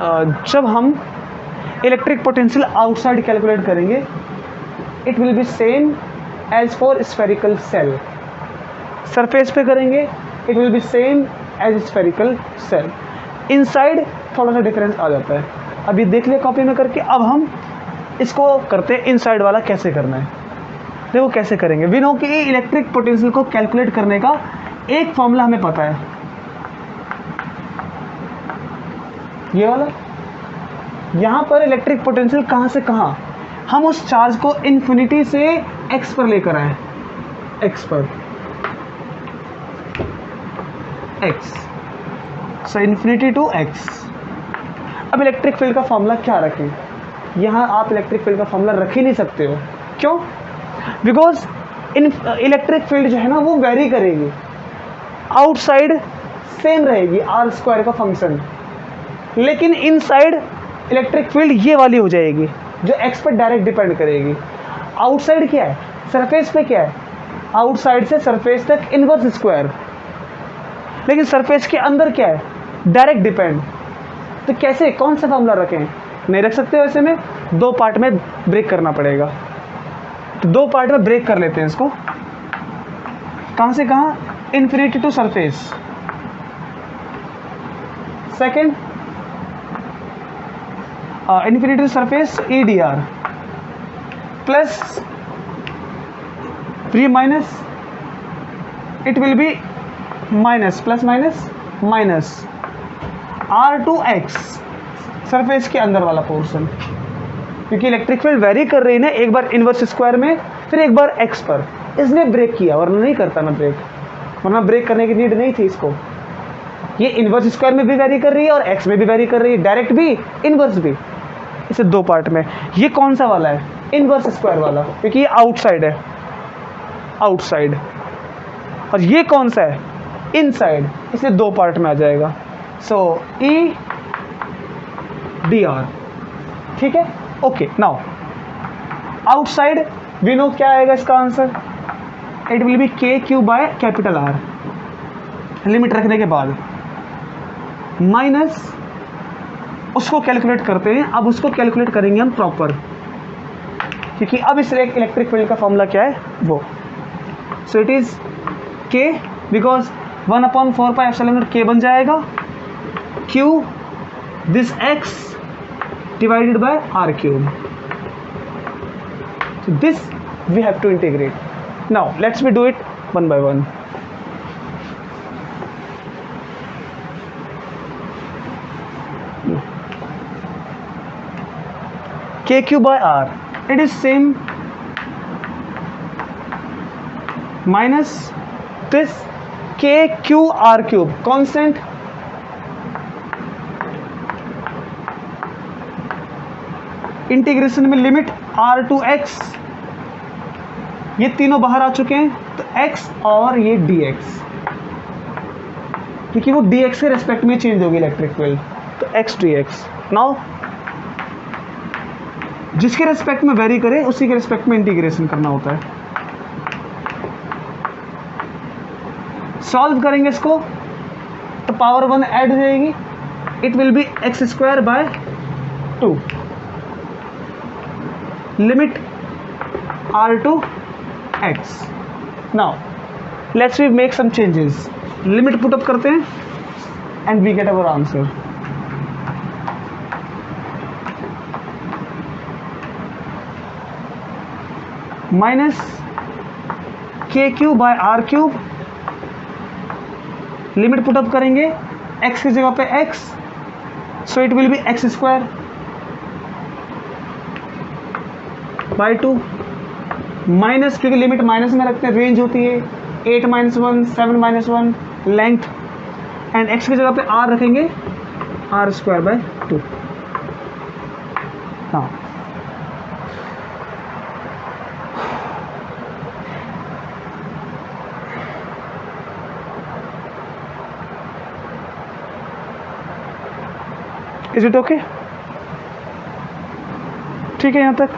जब हम electric potential outside calculate करेंगे, it will be same as for spherical shell. Surface पे करेंगे, it will be same as spherical shell. Inside थोड़ा सा डिफरेंस आ जाता है. अभी देख लिया कॉपी में करके. अब हम इसको करते हैं इनसाइड वाला कैसे करना है. देखो कैसे करेंगे. वी नो कि इलेक्ट्रिक पोटेंशियल को कैलकुलेट करने का एक फॉर्मूला हमें पता है, ये वाला. यहाँ पर इलेक्ट्रिक पोटेंशियल कहाँ से कहाँ, हम उस चार्ज को इन्फिनिटी से एक्स पर लेकर आए, एक्स पर, x, so infinity to x. अब इलेक्ट्रिक फील्ड का फॉर्मूला क्या रखें. यहाँ आप इलेक्ट्रिक फील्ड का फॉर्मूला रख ही नहीं सकते हो. क्यों? बिकॉज इलेक्ट्रिक फील्ड जो है ना वो वेरी करेगी. आउटसाइड सेम रहेगी आर स्क्वायर का फंक्शन, लेकिन इनसाइड इलेक्ट्रिक फील्ड ये वाली हो जाएगी जो एक्स पर डायरेक्ट डिपेंड करेगी. आउटसाइड क्या है, सरफेस पे क्या है, आउटसाइड से सरफेस तक इनवर्स स्क्वायर, लेकिन सरफेस के अंदर क्या है, डायरेक्ट डिपेंड. तो कैसे, कौन सा फॉर्मूला रखें? नहीं रख सकते. वैसे में दो पार्ट में ब्रेक करना पड़ेगा. तो दो पार्ट में ब्रेक कर लेते हैं इसको. कहाँ से कहाँ, infinity to surface. Second, infinity to surface E D R plus pre minus, it will be minus plus minus minus R to x, surface के अंदर वाला पोर्शन. क्योंकि इलेक्ट्रिक फील्ड वेरी कर रही है ना, एक बार इनवर्स स्क्वायर में फिर एक बार एक्स पर, इसने ब्रेक किया, वरना नहीं करता ना ब्रेक, वरना ब्रेक करने की नीड नहीं थी इसको. ये इनवर्स स्क्वायर में भी वेरी कर रही है और एक्स में भी वेरी कर रही है, डायरेक्ट भी इनवर्स भी. इसे दो पार्ट में. ये कौन सा वाला है, इनवर्स स्क्वायर वाला, क्योंकि ये आउटसाइड है, आउटसाइड. और ये कौन सा है, इनसाइड, इसलिए दो पार्ट में आ जाएगा. So E D R. ठीक है, okay. Now outside we know क्या आएगा इसका answer, it will be K Q by capital R, limit रखने के बाद, माइनस उसको कैलकुलेट करते हैं. अब उसको कैलकुलेट करेंगे हम प्रॉपर, क्योंकि अब इस इलेक्ट्रिक फील्ड का फॉर्मूला क्या है वो. सो इट इज के, बिकॉज 1/4πε के बन जाएगा q this x divided by r cube. So this we have to integrate. Now let's we do it one by one. KQ by R, it is same minus this KQR cube constant, integration में limit r to x, ये तीनों बाहर आ चुके हैं, तो x और ये dx, क्योंकि वो dx के रेस्पेक्ट में चेंज होगी इलेक्ट्रिक फील्ड, तो x dx. नाउ जिसके रेस्पेक्ट में वेरी करे उसी के रेस्पेक्ट में इंटीग्रेशन करना होता है. सॉल्व करेंगे इसको तो पावर 1 ऐड हो जाएगी, it will be x square by 2, limit r to x. Now let's we make some changes. Limit put up करते हैं and we get our answer. Minus k Q by r cube, limit put up करेंगे x की जगह पे x, so it will be x square by 2, minus, क्योंकि limit minus में रखते हैं, रेंज होती है 8 - 1 7 - 1 लेंथ, एंड x की जगह पे r रखेंगे r स्क्वायर बाय 2. हाँ, इज इट ओके? ठीक है यहाँ तक.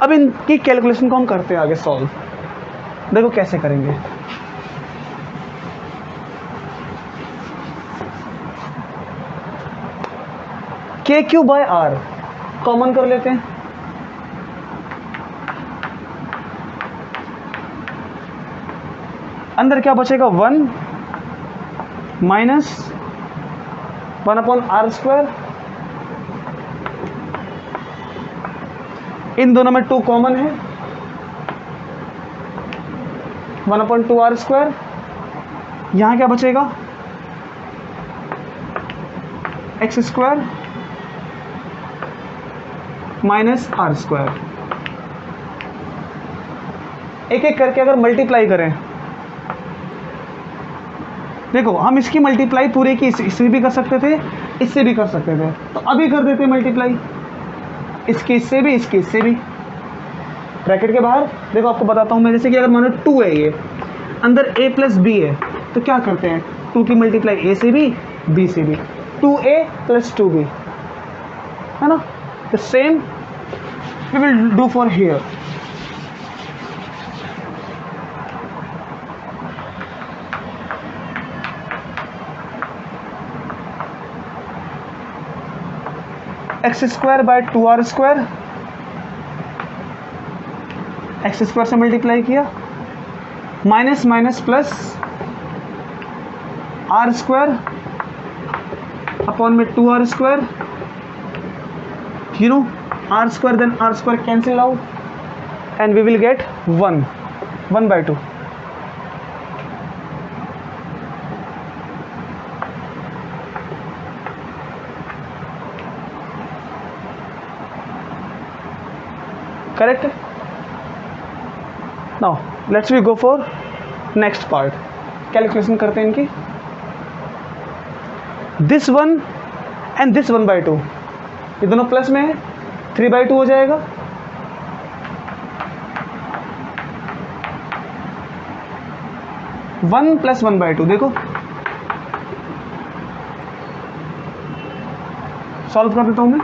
अब इनकी कैलकुलेशन को हम करते हैं आगे सॉल्व. देखो कैसे करेंगे. के क्यू बाय आर कॉमन कर लेते हैं, अंदर क्या बचेगा 1 माइनस 1/r²। इन दोनों में 2 कॉमन है, 1/2r²। यहां क्या बचेगा x² माइनस r²। एक एक करके अगर मल्टीप्लाई करें, देखो हम इसकी मल्टीप्लाई पूरे की इससे भी कर सकते थे, इससे भी कर सकते थे, तो अभी कर देते मल्टीप्लाई, इसके इससे भी, इसके इससे भी। ब्रैकेट के बाहर देखो, आपको बताता हूं मैं, जैसे कि अगर मानो 2 है, ये अंदर a प्लस बी है, तो क्या करते हैं 2 की मल्टीप्लाई a से भी b से भी, 2a प्लस 2b, है ना। The same we will do for here. x² by 2r², x² से मल्टीप्लाई किया, minus minus plus r² upon में 2r², you know r² then r² cancel out and we will get 1/2। correct। now let's we go for next part, calculation करते हैं इनकी। this 1 and this 1/2, ये दोनों plus में है, 3/2 हो जाएगा। वन प्लस 1/2, देखो सॉल्व कर देता हूं मैं।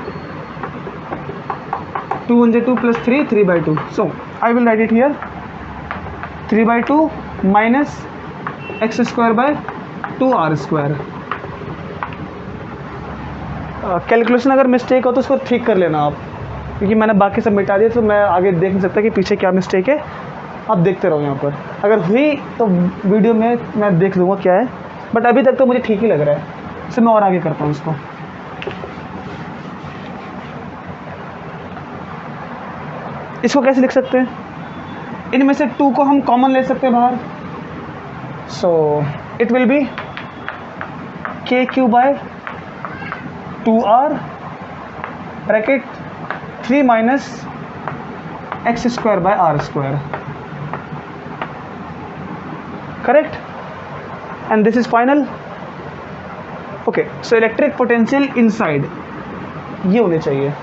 2 1 2 plus 3, 3/2। So I will write it here, 3/2 minus x² by 2r²। Calculation अगर मिस्टेक हो तो उसको ठीक कर लेना आप, क्योंकि मैंने बाकी सब मिटा दिया, तो मैं आगे देख नहीं सकता कि पीछे क्या मिस्टेक है। आप देखते रहो यहाँ पर, अगर हुई तो वीडियो में मैं देख लूँगा क्या है, बट अभी तक तो मुझे ठीक ही लग रहा है, इससे मैं और आगे करता हूँ इसको। इसको कैसे लिख सकते हैं, इनमें से 2 को हम कॉमन ले सकते हैं बाहर, so it will be KQ by 2r bracket 3 minus x² by r², correct. And this is final. Okay, so electric potential inside ये होने चाहिए।